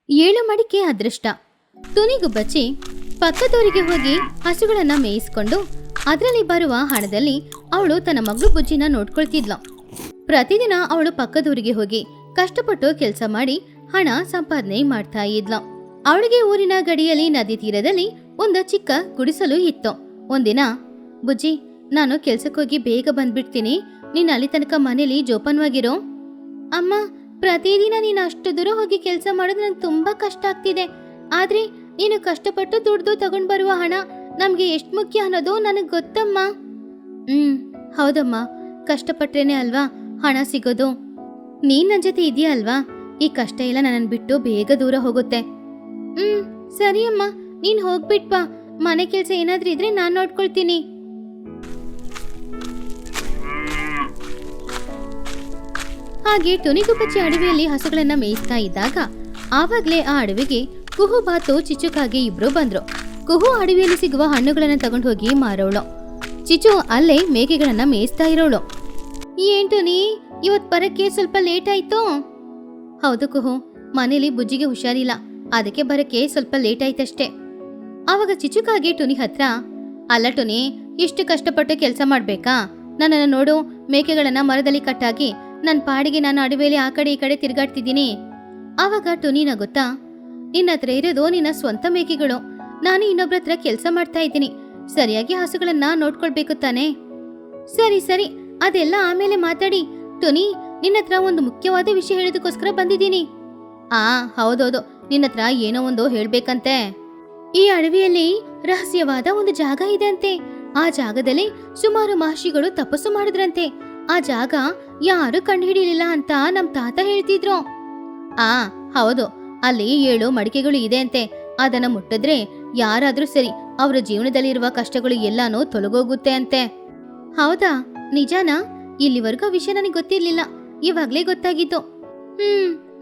ಏಳು ಮಡಿಕೆ ಅದೃಷ್ಟ. ತುನಿಗುಬ್ಬಚ್ಚಿ ಪಕ್ಕದೂರಿಗೆ ಹೋಗಿ ಹಸುಗಳನ್ನ ಮೇಯಿಸ್ಕೊಂಡು ಅದರಲ್ಲಿ ಬರುವ ಹಣದಲ್ಲಿ ಅವಳು ತನ್ನ ಮಗಳು ಬುಜ್ಜಿನ ನೋಡ್ಕೊಳ್ತಿದ್ಲು. ಪ್ರತಿದಿನ ಅವಳು ಪಕ್ಕದೂರಿಗೆ ಹೋಗಿ ಕಷ್ಟಪಟ್ಟು ಕೆಲಸ ಮಾಡಿ ಹಣ ಸಂಪಾದನೆ ಮಾಡ್ತಾ ಇದ್ಲು. ಅವಳಿಗೆ ಊರಿನ ಗಡಿಯಲ್ಲಿ ನದಿ ತೀರದಲ್ಲಿ ಒಂದು ಚಿಕ್ಕ ಗುಡಿಸಲು ಇತ್ತು. ಒಂದಿನ, ಬುಜ್ಜಿ, ನಾನು ಕೆಲ್ಸಕ್ಕೋಗಿ ಬೇಗ ಬಂದ್ಬಿಡ್ತೀನಿ, ನೀನ್ ಅಲ್ಲಿ ತನಕ ಮನೇಲಿ ಜೋಪಾನವಾಗಿರೋ. ಅಮ್ಮ, ಪ್ರತಿದಿನ ನೀನು ಅಷ್ಟು ದೂರ ಹೋಗಿ ಕೆಲಸ ಮಾಡೋದು ನಂಗೆ ತುಂಬಾ ಕಷ್ಟ ಆಗ್ತಿದೆ. ಆದ್ರೆ ನೀನು ಕಷ್ಟಪಟ್ಟು ದುಡ್ದು ತಗೊಂಡ್ ಬರುವ ಹಣ ನಮ್ಗೆ ಎಷ್ಟು ಮುಖ್ಯ ಅನ್ನೋದು ನನಗೆ ಗೊತ್ತಮ್ಮ. ಹೌದಮ್ಮ, ಕಷ್ಟಪಟ್ರೇನೆ ಅಲ್ವಾ ಹಣ ಸಿಗೋದು. ನೀನ್ ನನ್ನ ಜೊತೆ ಇದೆಯಾ ಅಲ್ವಾ, ಈ ಕಷ್ಟ ಎಲ್ಲ ನನ್ನನ್ನು ಬಿಟ್ಟು ಬೇಗ ದೂರ ಹೋಗುತ್ತೆ. ಸರಿ ಅಮ್ಮ, ನೀನ್ ಹೋಗ್ಬಿಟ್ಬಾ. ಮನೆ ಕೆಲ್ಸ ಏನಾದ್ರೂ ಇದ್ರೆ ನಾನ್ ನೋಡ್ಕೊಳ್ತೀನಿ. ಹಾಗೆ ತುನಿಗುಬ್ಬಚ್ಚಿ ಅಡವಿಯಲ್ಲಿ ಹಸುಗಳನ್ನ ಮೇಯಿಸ್ತಾ ಇದ್ದಾಗ ಆವಾಗ್ಲೇ ಆ ಅಡವಿಗೆ ಕುಹು ಬಾತು ಚಿಚುಕಾಗೆ ಇಬ್ರು ಬಂದ್ರು. ಕುಹು ಅಡವಿಯಲ್ಲಿ ಸಿಗುವ ಹಣ್ಣುಗಳನ್ನ ತಗೊಂಡು ಹೋಗಿ ಮಾರೋಳು. ಚಿಚು ಅಲ್ಲೇ ಮೇಕೆಗಳನ್ನ ಮೇಯಿಸ್ತಾ ಇರೋಳು. ಏನ್ ಟುನಿ, ಇವತ್ ಬರಕ್ಕೆ ಸ್ವಲ್ಪ ಲೇಟ್ ಆಯ್ತು? ಹೌದು ಕುಹು, ಮನೇಲಿ ಬುಜ್ಜಿಗೆ ಹುಷಾರಿಲ್ಲ, ಅದಕ್ಕೆ ಬರಕ್ಕೆ ಸ್ವಲ್ಪ ಲೇಟ್ ಆಯ್ತಷ್ಟೇ. ಆವಾಗ ಚಿಚುಕಾಗೆ ಟುನಿ ಹತ್ರ, ಅಲ್ಲ ಟುನಿ, ಇಷ್ಟು ಕಷ್ಟಪಟ್ಟು ಕೆಲಸ ಮಾಡ್ಬೇಕಾ? ನನ್ನನ್ನು ನೋಡು, ಮೇಕೆಗಳನ್ನ ಮರದಲ್ಲಿ ಕಟ್ಟಾಕಿ ನನ್ನ ಪಾಡಿಗೆ ನಾನು ಅಡವಿಯಲ್ಲಿ ಆ ಕಡೆ ಈ ಕಡೆ ತಿರುಗಾಡ್ತಿದ್ದೀನಿ. ಆವಾಗ ಟುನಿ ನಗುತ್ತಾ, ನಿನ್ನ ಹತ್ರ ಇರೋದು ನಿನ್ನ ಸ್ವಂತ ಮೇಕೆಗಳು, ನಾನು ಇನ್ನೊಬ್ರ ಹತ್ರ ಕೆಲಸ ಮಾಡ್ತಾ ಇದ್ದೀನಿ, ಸರಿಯಾಗಿ ಹಸುಗಳನ್ನ ನೋಡ್ಕೊಳ್ಬೇಕು ತಾನೆ. ಸರಿ ಸರಿ, ಅದೆಲ್ಲ ಆಮೇಲೆ ಮಾತಾಡಿ. ಟುನಿ, ನಿನ್ನ ಹತ್ರ ಒಂದು ಮುಖ್ಯವಾದ ವಿಷಯ ಹೇಳೋದಕ್ಕೋಸ್ಕರ ಬಂದಿದ್ದೀನಿ. ಹೌದೌದು, ನಿನ್ನ ಹತ್ರ ಏನೋ ಒಂದು ಹೇಳ್ಬೇಕಂತೆ. ಈ ಅಡವಿಯಲ್ಲಿ ರಹಸ್ಯವಾದ ಒಂದು ಜಾಗ ಇದೆ ಅಂತೆ. ಆ ಜಾಗದಲ್ಲಿ ಸುಮಾರು ಮಹರ್ಷಿಗಳು ತಪಸ್ಸು ಮಾಡಿದ್ರಂತೆ. ಆ ಜಾಗ ಯಾರು ಕಂಡುಹಿಡಿಯಲಿಲ್ಲ ಅಂತ ನಮ್ ತಾತ ಹೇಳ್ತಿದ್ರು. ಹೌದು, ಅಲ್ಲಿ 7 ಮಡಿಕೆಗಳು ಇದೆ ಅಂತೆ. ಅದನ್ನ ಮುಟ್ಟಿದ್ರೆ ಯಾರಾದ್ರೂ ಸರಿ, ಅವರ ಜೀವನದಲ್ಲಿರುವ ಕಷ್ಟಗಳು ಎಲ್ಲಾನು ತೊಲಗೋಗುತ್ತೆ ಅಂತೆ. ಹೌದಾ, ನಿಜಾನಾ? ಇಲ್ಲಿವರೆಗೂ ವಿಷಯ ನನಗೆ ಗೊತ್ತಿರ್ಲಿಲ್ಲ, ಇವಾಗ್ಲೇ ಗೊತ್ತಾಗಿತ್ತು.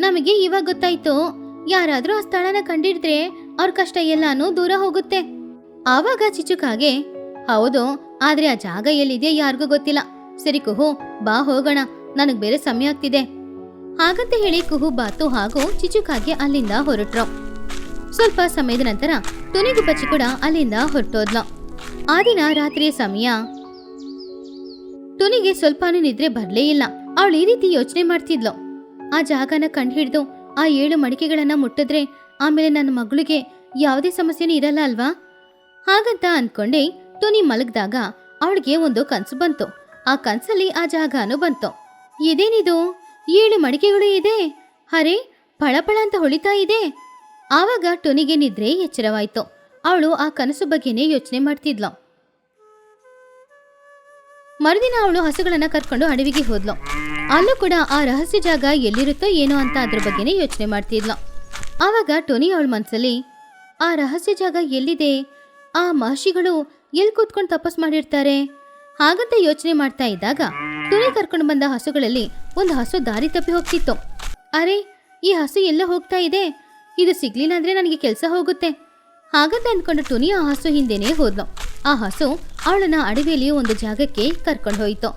ನಮಗೆ ಇವಾಗ ಗೊತ್ತಾಯ್ತು. ಯಾರಾದ್ರೂ ಆ ಸ್ಥಳನ ಕಂಡಿಡಿದ್ರೆ ಅವ್ರ ಕಷ್ಟ ಎಲ್ಲಾನು ದೂರ ಹೋಗುತ್ತೆ. ಆವಾಗ ಚಿಚುಕಾಗೆ, ಹೌದು, ಆದ್ರೆ ಆ ಜಾಗ ಎಲ್ಲಿದೆಯಾ ಯಾರಿಗೂ ಗೊತ್ತಿಲ್ಲ. ಸರಿ ಕುಹು, ಬಾ ಹೋಗೋಣ, ನನಗ್ ಬೇರೆ ಸಮಯ ಆಗ್ತಿದೆ. ಹಾಗಂತ ಹೇಳಿ ಕುಹು ಬಾತು ಹಾಗೂ ಚಿಚುಕಾಗೆ ಅಲ್ಲಿಂದ ಹೊರಟ್ರು. ಸ್ವಲ್ಪ ಸಮಯದ ನಂತರ ತುನಿಗುಬ್ಬಚ್ಚಿ ಕೂಡ ಅಲ್ಲಿಂದ ಹೊರಟೋದ್ಲು. ಆ ದಿನ ರಾತ್ರಿಯ ಸಮಯ. ತುನಿಗೆ ಸ್ವಲ್ಪನೂ ನಿದ್ರೆ ಬರ್ಲೇ ಇಲ್ಲ. ಅವಳು ಈ ರೀತಿ ಯೋಚನೆ ಮಾಡ್ತಿದ್ಲು, ಆ ಜಾಗನ ಕಂಡುಹಿಡಿದು ಆ 7 ಮಡಿಕೆಗಳನ್ನ ಮುಟ್ಟಿದ್ರೆ ಆಮೇಲೆ ನನ್ನ ಮಗಳಿಗೆ ಯಾವುದೇ ಸಮಸ್ಯೆನೂ ಇರಲ್ಲ ಅಲ್ವಾ? ಹಾಗಂತ ಅನ್ಕೊಂಡೆ ತುನಿ ಮಲಗ್ದಾಗ ಅವಳಿಗೆ ಒಂದು ಕನ್ಸು ಬಂತು. ಆ ಕನ್ಸಲ್ಲಿ ಆ ಜಾಗನೂ ಬಂತು. ಇದೇನಿದು, 7 ಮಡಿಕೆಗಳು ಇದೆ, ಹರೇ ಪಳಪಳ ಅಂತ ಹೊಳಿತಾ ಇದೆ. ಆವಾಗ ಟುನಿಗೆ ನಿದ್ರೆ ಎಚ್ಚರವಾಯ್ತು. ಅವಳು ಆ ಕನಸು ಬಗ್ಗೆನೇ ಯೋಚನೆ ಮಾಡ್ತಿದ್ಲು. ಮರುದಿನ ಅವಳು ಹಸುಗಳನ್ನ ಕರ್ಕೊಂಡು ಅಡವಿಗೆ ಹೋದ್ಲು. ಅಲ್ಲೂ ಕೂಡ ಆ ರಹಸ್ಯ ಜಾಗ ಎಲ್ಲಿರುತ್ತೋ ಏನೋ ಅಂತ ಅದ್ರ ಬಗ್ಗೆನೇ ಯೋಚನೆ ಮಾಡ್ತಿದ್ಲು. ಆವಾಗ ಟುನಿ ಅವಳ ಮನ್ಸಲ್ಲಿ, ಆ ರಹಸ್ಯ ಜಾಗ ಎಲ್ಲಿದೆ, ಆ ಮಹರ್ಷಿಗಳು ಎಲ್ಲಿ ಕೂತ್ಕೊಂಡು ತಪಸ್ ಮಾಡಿರ್ತಾರೆ, ಹಾಗಂತ ಯೋಚನೆ ಮಾಡ್ತಾ ಇದ್ದಾಗ ಟುನಿ ಕರ್ಕೊಂಡು ಬಂದ ಹಸುಗಳಲ್ಲಿ ಒಂದು ಹಸು ದಾರಿ ತಪ್ಪಿ ಹೋಗ್ತಿತ್ತು. ಅರೆ, ಈ ಹಸು ಎಲ್ಲ ಹೋಗ್ತಾ ಇದೆ, ಇದು ಸಿಗ್ಲಿಲ್ಲ ಅಂದ್ರೆ ನನಗೆ ಕೆಲಸ ಹೋಗುತ್ತೆ. ಹಾಗಂತ ಅಂದ್ಕೊಂಡು ಟುನಿ ಆ ಹಸು ಹಿಂದೆನೇ ಹೋದ್ಲು. ಆ ಹಸು ಅವಳನ್ನ ಅಡವಿಯಲ್ಲಿ ಒಂದು ಜಾಗಕ್ಕೆ ಕರ್ಕೊಂಡು ಹೋಯಿತು.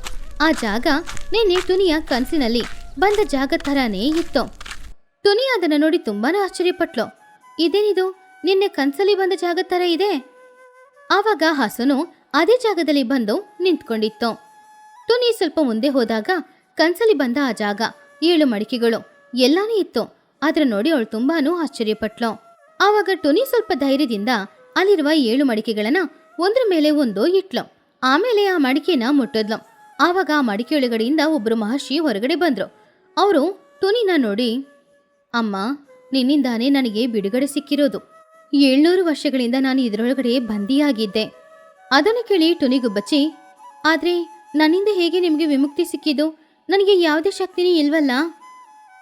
ಆ ಜಾಗ ನಿನ್ನೆ ಟುನಿಯ ಕನಸಿನಲ್ಲಿ ಬಂದ ಜಾಗ ತರಾನೇ ಇತ್ತು. ಟುನಿ ಅದನ್ನ ನೋಡಿ ತುಂಬಾನೇ ಆಶ್ಚರ್ಯಪಟ್ಲು. ಇದೇನಿದು, ನಿನ್ನೆ ಕನಸಲ್ಲಿ ಬಂದ ಜಾಗ ತರ ಇದೆ. ಆವಾಗ ಹಸುನು ಅದೇ ಜಾಗದಲ್ಲಿ ಬಂದು ನಿಂತ್ಕೊಂಡಿತ್ತು. ಟುನಿ ಸ್ವಲ್ಪ ಮುಂದೆ ಹೋದಾಗ ಕನಸಲ್ಲಿ ಬಂದ ಆ ಜಾಗ 7 ಮಡಿಕೆಗಳು ಎಲ್ಲಾನು ಇತ್ತು. ಆದ್ರೆ ನೋಡಿ ಅವಳು ತುಂಬಾನು ಆಶ್ಚರ್ಯಪಟ್ಲು. ಆವಾಗ ಟುನಿ ಸ್ವಲ್ಪ ಧೈರ್ಯದಿಂದ ಅಲ್ಲಿರುವ 7 ಮಡಿಕೆಗಳನ್ನ ಒಂದ್ರ ಮೇಲೆ ಒಂದು ಇಟ್ಲು. ಆಮೇಲೆ ಆ ಮಡಿಕೆನ ಮುಟ್ಟಿದ್ಲು. ಆವಾಗ ಆ ಮಡಿಕೆ ಒಳಗಡೆಯಿಂದ ಒಬ್ರು ಮಹರ್ಷಿ ಹೊರಗಡೆ ಬಂದ್ರು. ಅವರು ಟುನಿನ ನೋಡಿ, ಅಮ್ಮ, ನಿನ್ನಿಂದಾನೇ ನನಗೆ ಬಿಡುಗಡೆ ಸಿಕ್ಕಿರೋದು. 700 ವರ್ಷಗಳಿಂದ ನಾನು ಇದರೊಳಗಡೆ ಬಂದಿಯಾಗಿದ್ದೆ. ಅದನ್ನು ಕೇಳಿ ಟುನಿಗುಬ್ಬಚ್ಚಿ, ಆದ್ರೆ ನನ್ನಿಂದ ಹೇಗೆ ನಿಮಗೆ ವಿಮುಕ್ತಿ ಸಿಕ್ಕಿದ್ದು? ನನಗೆ ಯಾವುದೇ ಶಕ್ತಿನೇ ಇಲ್ವಲ್ಲ.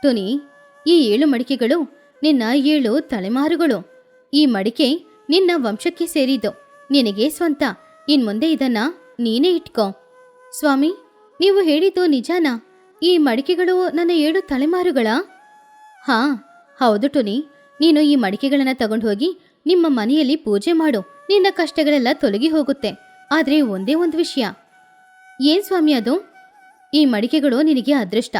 ಟುನಿ, ಈ 7 ಮಡಿಕೆಗಳು ನಿನ್ನ 7 ತಲೆಮಾರುಗಳು. ಈ ಮಡಿಕೆ ನಿನ್ನ ವಂಶಕ್ಕೆ ಸೇರಿದ್ದು, ನಿನಗೆ ಸ್ವಂತ. ಇನ್ಮುಂದೆ ಇದನ್ನ ನೀನೇ ಇಟ್ಕೋ. ಸ್ವಾಮಿ, ನೀವು ಹೇಳಿದ್ದು ನಿಜಾನಾ? ಈ ಮಡಿಕೆಗಳು ನನ್ನ 7 ತಲೆಮಾರುಗಳಾ? ಹೌದು ಟುನಿ, ನೀನು ಈ ಮಡಿಕೆಗಳನ್ನ ತಗೊಂಡು ಹೋಗಿ ನಿಮ್ಮ ಮನೆಯಲ್ಲಿ ಪೂಜೆ ಮಾಡು, ನಿನ್ನ ಕಷ್ಟಗಳೆಲ್ಲ ತೊಲಗಿ ಹೋಗುತ್ತೆ. ಆದ್ರೆ ಒಂದೇ ಒಂದು ವಿಷಯ. ಏನ್ ಸ್ವಾಮಿ ಅದು? ಈ ಮಡಿಕೆಗಳು ನಿನಗೆ ಅದೃಷ್ಟ,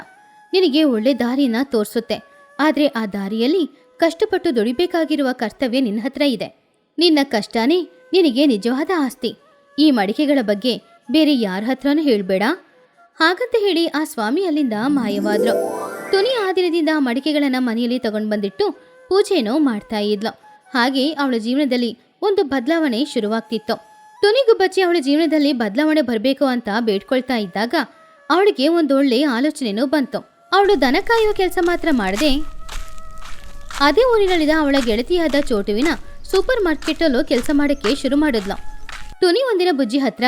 ನಿನಗೆ ಒಳ್ಳೆ ದಾರಿನ ತೋರಿಸುತ್ತೆ. ಆದ್ರೆ ಆ ದಾರಿಯಲ್ಲಿ ಕಷ್ಟಪಟ್ಟು ದುಡಿಬೇಕಾಗಿರುವ ಕರ್ತವ್ಯ ನಿನ್ನ ಹತ್ರ ಇದೆ. ನಿನ್ನ ಕಷ್ಟನೇ ನಿನಗೆ ನಿಜವಾದ ಆಸ್ತಿ. ಈ ಮಡಿಕೆಗಳ ಬಗ್ಗೆ ಬೇರೆ ಯಾರ ಹತ್ರನೂ ಹೇಳ್ಬೇಡ. ಹಾಗಂತ ಹೇಳಿ ಆ ಸ್ವಾಮಿ ಅಲ್ಲಿಂದ ಮಾಯವಾದ್ರು. ಟುನಿ ಆ ದಿನದಿಂದ ಆ ಮಡಿಕೆಗಳನ್ನ ಮನೆಯಲ್ಲಿ ತಗೊಂಡು ಬಂದಿಟ್ಟು ಪೂಜೆನೋ ಮಾಡ್ತಾ ಇದ್ಲು. ಹಾಗೆ ಅವಳ ಜೀವನದಲ್ಲಿ ಒಂದು ಬದಲಾವಣೆ ಶುರುವಾಗ್ತಿತ್ತು. ಟುನಿ ಗುಬ್ಬಚ್ಚಿ ಅವಳ ಜೀವನದಲ್ಲಿ ಬದಲಾವಣೆ ಬರಬೇಕು ಅಂತ ಬೇಡ್ಕೊಳ್ತಾ ಇದ್ದಾಗ ಅವಳಿಗೆ ಒಂದೊಳ್ಳೆ ಆಲೋಚನೆನೂ ಬಂತು. ಅವಳು ದನ ಕಾಯುವ ಕೆಲಸ ಮಾತ್ರ ಮಾಡದೆ ಅದೇ ಊರಿನಲ್ಲಿದ್ದ ಅವಳ ಗೆಳತಿಯಾದ ಚೋಟುವಿನ ಸೂಪರ್ ಮಾರ್ಕೆಟಲ್ಲೂ ಕೆಲಸ ಮಾಡೋಕ್ಕೆ ಶುರು ಮಾಡಿದ್ಲು. ಟುನಿ ಒಂದಿನ ಬುಜ್ಜಿ ಹತ್ರ,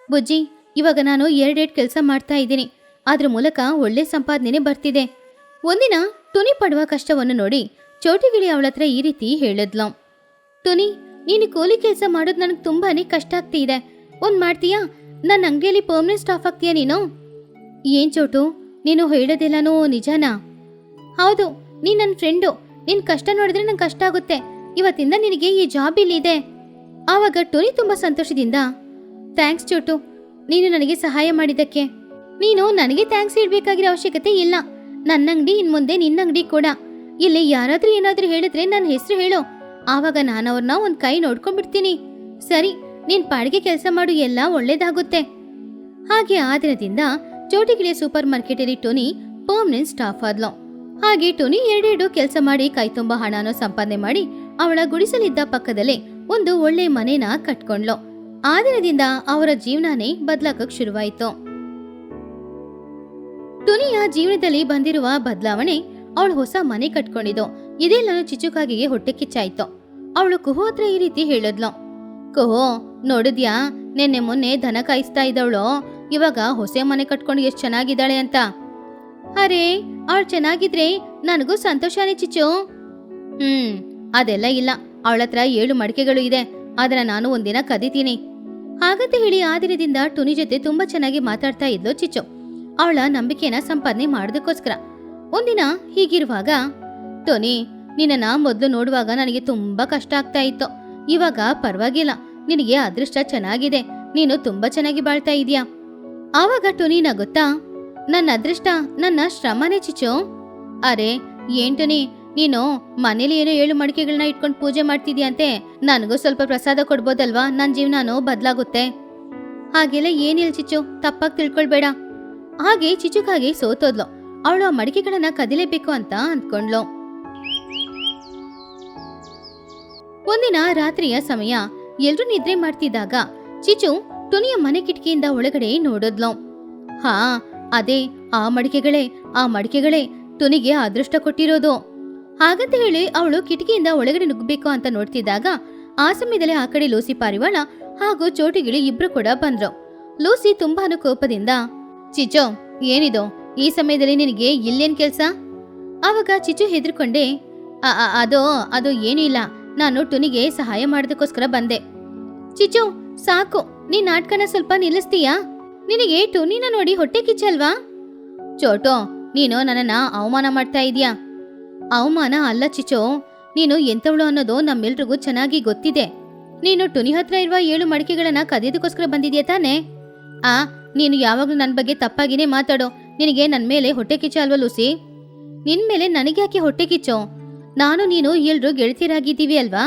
ಬುಜ್ಜಿ, ಇವಾಗ ನಾನು 2 ಕೆಲಸ ಮಾಡ್ತಾ ಇದ್ದೀನಿ. ಅದ್ರ ಮೂಲಕ ಒಳ್ಳೆ ಸಂಪಾದನೆ ಬರ್ತಿದೆ. ಒಂದಿನ ಟುನಿ ಪಡುವ ಕಷ್ಟವನ್ನು ನೋಡಿ ಚೋಟಿಗಿಳಿ ಅವಳ ಹತ್ರ ಈ ರೀತಿ ಹೇಳಿದ್ಲು. ಟುನಿ, ನೀನು ಕೂಲಿ ಕೆಲಸ ಮಾಡೋದು ನನಗೆ ತುಂಬಾನೇ ಕಷ್ಟ ಆಗ್ತಿದೆ. ಮಾಡ್ತೀಯಾ? ನನ್ನ ಅಂಗಡಿಯಲ್ಲಿ ಪರ್ಮನೆಂಟ್ ಸ್ಟಾಫ್ ಆಗ್ತೀಯಾ ನೀನು? ಏನ್ ಚೋಟು, ನೀನು ಹೇಳೋದೆಲ್ಲನೂ ನಿಜನಾ? ಹೌದು, ನೀನ್ ನನ್ನ ಫ್ರೆಂಡು. ನಿನ್ ಕಷ್ಟ ನೋಡಿದ್ರೆ ನಂಗೆ ಕಷ್ಟ ಆಗುತ್ತೆ. ಇವತ್ತಿಂದ ನಿನಗೆ ಈ ಜಾಬ್ ಇಲ್ಲಿದೆ. ಆವಾಗ ಟುನಿ ತುಂಬಾ ಸಂತೋಷದಿಂದ, ಥ್ಯಾಂಕ್ಸ್ ಚೋಟು, ನೀನು ನನಗೆ ಸಹಾಯ ಮಾಡಿದ್ದಕ್ಕೆ. ನೀನು ನನಗೆ ಥ್ಯಾಂಕ್ಸ್ ಹೇಳ್ಬೇಕಾಗಿರೋ ಅವಶ್ಯಕತೆ ಇಲ್ಲ. ನನ್ನ ಅಂಗಡಿ ಇನ್ ಮುಂದೆ ನಿನ್ನ ಅಂಗಡಿ ಕೂಡ. ಇಲ್ಲಿ ಯಾರಾದ್ರೂ ಏನಾದ್ರೂ ಹೇಳಿದ್ರೆ ನನ್ನ ಹೆಸರು ಹೇಳು. ಆವಾಗ ನಾನು ಅವ್ರನ್ನ ಒಂದ್ ಕೈ ನೋಡ್ಕೊಂಡ್ಬಿಡ್ತೀನಿ. ಸರಿ, ನೀನ್ ಪಾಡಿಗೆ ಕೆಲಸ ಮಾಡು, ಎಲ್ಲ ಒಳ್ಳೇದಾಗುತ್ತೆ. ಹಾಗೆ ಆ ದಿನದಿಂದ ಚೋಟಿಗಿಳಿಯ ಸೂಪರ್ ಮಾರ್ಕೆಟಲ್ಲಿ ಟುನಿ ಪರ್ಮನೆಂಟ್ ಸ್ಟಾಫ್ ಆದ್ಲು. ಹಾಗೆ ಟುನಿ 2 ಕೆಲಸ ಮಾಡಿ ಕೈ ತುಂಬ ಹಣನೂ ಸಂಪಾದನೆ ಮಾಡಿ ಅವಳ ಗುಡಿಸಲಿದ್ದ ಪಕ್ಕದಲ್ಲೇ ಒಂದು ಒಳ್ಳೆ ಮನೇನ ಕಟ್ಕೊಂಡ್ಲು. ಆ ದಿನದಿಂದ ಅವರ ಜೀವನನೇ ಬದಲಾಗಕ್ ಶುರುವಾಯಿತು. ಟುನಿಯ ಜೀವನದಲ್ಲಿ ಬಂದಿರುವ ಬದಲಾವಣೆ ಅವಳು ಹೊಸ ಮನೆ ಕಟ್ಕೊಂಡಿದ್ದು ಇದೆಲ್ಲನೂ ಚಿಚುಕಾಗಿಗೆ ಹೊಟ್ಟೆ ಕಿಚ್ಚಾಯ್ತು. ಅವಳು ಕುಹು ಹತ್ರ ಈ ರೀತಿ ಹೇಳಿದ್ಲು. ಕುಹು, ನೋಡಿದ್ಯಾ, ನಿನ್ನೆ ಮೊನ್ನೆ ದನ ಕಾಯಿಸ್ತಾ ಇದ್ದವಳು ಇವಾಗ ಹೊಸ ಮನೆ ಕಟ್ಕೊಂಡು ಎಷ್ಟು ಚೆನ್ನಾಗಿದ್ದಾಳೆ ಅಂತ. ಅರೇ, ಅವಳು ಚೆನ್ನಾಗಿದ್ರೆ ನನಗೂ ಸಂತೋಷನೇ ಚಿಚ್ಚು. ಅದೆಲ್ಲ ಇಲ್ಲ. ಅವಳ ಹತ್ರ 7 ಮಡಿಕೆಗಳು ಇದೆ. ಅದನ್ನ ನಾನು ಒಂದಿನ ಕದಿತೀನಿ. ಹಾಗಂತ ಹೇಳಿ ಆ ದಿನದಿಂದ ಟುನಿ ಜೊತೆ ತುಂಬಾ ಚೆನ್ನಾಗಿ ಮಾತಾಡ್ತಾ ಇದ್ಲು ಚಿಚ್ಚು, ಅವಳ ನಂಬಿಕೆನ ಸಂಪಾದನೆ ಮಾಡೋದಕ್ಕೋಸ್ಕರ. ಒಂದಿನ ಹೀಗಿರುವಾಗ, ಟುನಿ, ನಿನ್ನ ಮೊದಲು ನೋಡುವಾಗ ನನಗೆ ತುಂಬಾ ಕಷ್ಟ ಆಗ್ತಾ ಇತ್ತು. ಇವಾಗ ಪರವಾಗಿಲ್ಲ, ನಿನಗೆ ಅದೃಷ್ಟ ಚೆನ್ನಾಗಿದೆ. ನೀನು ತುಂಬಾ ಚೆನ್ನಾಗಿ ಬಾಳ್ತಾ ಇದೀಯಾ. ಆವಾಗ ಟುನಿ ನಗುತ್ತಾ, ನನ್ನ ಅದೃಷ್ಟ ನನ್ನ ಶ್ರಮನೇ ಚಿಚ್ಚು. ಅರೆ ಏನ್ ಟುನಿ, ನೀನು ಮನೇಲಿ ಏನೋ 7 ಮಡಿಕೆಗಳನ್ನ ಇಟ್ಕೊಂಡು ಪೂಜೆ ಮಾಡ್ತಿದ್ಯಂತೆ. ನನಗೂ ಸ್ವಲ್ಪ ಪ್ರಸಾದ ಕೊಡ್ಬೋದಲ್ವಾ? ನನ್ನ ಜೀವನನೂ ಬದಲಾಗುತ್ತೆ. ಹಾಗೆಲ್ಲ ಏನಿಲ್ಲ ಚಿಚ್ಚು, ತಪ್ಪಾಗಿ ತಿಳ್ಕೊಳ್ಬೇಡ. ಹಾಗೆ ಚಿಚುಕಾಗಿ ಸೋತೋದ್ಲು. ಅವಳು ಆ ಮಡಿಕೆಗಳನ್ನ ಕದಿಲೇಬೇಕು ಅಂತ ಅಂದ್ಕೊಂಡ್ಲು. ಒಂದಿನ ರಾತ್ರಿಯ ಸಮಯ ಎಲ್ರೂ ನಿದ್ರೆ ಮಾಡ್ತಿದ್ದಾಗ ಚಿಚು ಟುನಿಯ ಮನೆ ಕಿಟಕಿಯಿಂದ ಒಳಗಡೆ ನೋಡಿದ್ಲು. ಹಾ, ಅದೇ ಆ ಮಡಿಕೆಗಳೇ ಟುನಿಗೆ ಅದೃಷ್ಟ ಕೊಟ್ಟಿರೋದು. ಹಾಗಂತ ಹೇಳಿ ಅವಳು ಕಿಟಕಿಯಿಂದ ಒಳಗಡೆ ನುಗ್ಗಬೇಕು ಅಂತ ನೋಡ್ತಿದ್ದಾಗ ಆ ಸಮಯದಲ್ಲಿ ಆ ಕಡೆ ಲೂಸಿ ಪಾರಿವಾಳ ಹಾಗೂ ಚೋಟಿಗಿಳಿ ಇಬ್ರು ಕೂಡ ಬಂದ್ರು. ಲೂಸಿ ತುಂಬಾನು ಕೋಪದಿಂದ, ಚಿಚು, ಏನಿದು ಈ ಸಮಯದಲ್ಲಿ ನಿನಗೆ ಇಲ್ಲೇನ್ ಕೆಲ್ಸ? ಆವಾಗ ಚಿಚು ಹೆದರ್ಕೊಂಡೆ, ಅದು ಏನೂ ಇಲ್ಲ, ನಾನು ಟುನಿಗೆ ಸಹಾಯ ಮಾಡೋದಕ್ಕೋಸ್ಕರ ಬಂದೆ. ಚಿಚು, ಸಾಕು, ನೀನ್ ನಾಟಕನ ಸ್ವಲ್ಪ ನಿಲ್ಲಿಸ್ತೀಯಾ? ನಿನಗೆ ಟುನಿನ ನೋಡಿ ಹೊಟ್ಟೆ ಕಿಚ್ಚಲ್ವಾ? ಚೋಟು, ನೀನು ನನ್ನನ್ನ ಅವಮಾನ ಮಾಡ್ತಾ ಇದೀಯಾ. ಅವಮಾನ ಅಲ್ಲ ಚಿಚು, ನೀನು ಎಂತವಳು ಅನ್ನೋದು ನಮ್ಮೆಲ್ರಿಗೂ ಚೆನ್ನಾಗಿ ಗೊತ್ತಿದೆ. ನೀನು ಟುನಿ ಹತ್ರ ಇರುವ 7 ಮಡಿಕೆಗಳನ್ನ ಕದಿಯೋದಕ್ಕೋಸ್ಕರ ಬಂದಿದ್ಯಾ ತಾನೆ? ನೀನು ಯಾವಾಗ್ಲೂ ನನ್ನ ಬಗ್ಗೆ ತಪ್ಪಾಗಿನೇ ಮಾತಾಡೋ. ನಿನಗೆ ನನ್ನ ಮೇಲೆ ಹೊಟ್ಟೆ ಕಿಚ್ಚ ಅಲ್ವಾ ಲೂಸಿ? ನಿನ್ ಮೇಲೆ ನನಗೆ ಯಾಕೆ ಹೊಟ್ಟೆ ಕಿಚ್ಚೋ? ನಾನು ನೀನು ಎಲ್ರು ಗೆಳತಿಯರಾಗಿದ್ದೀವಿ ಅಲ್ವಾ?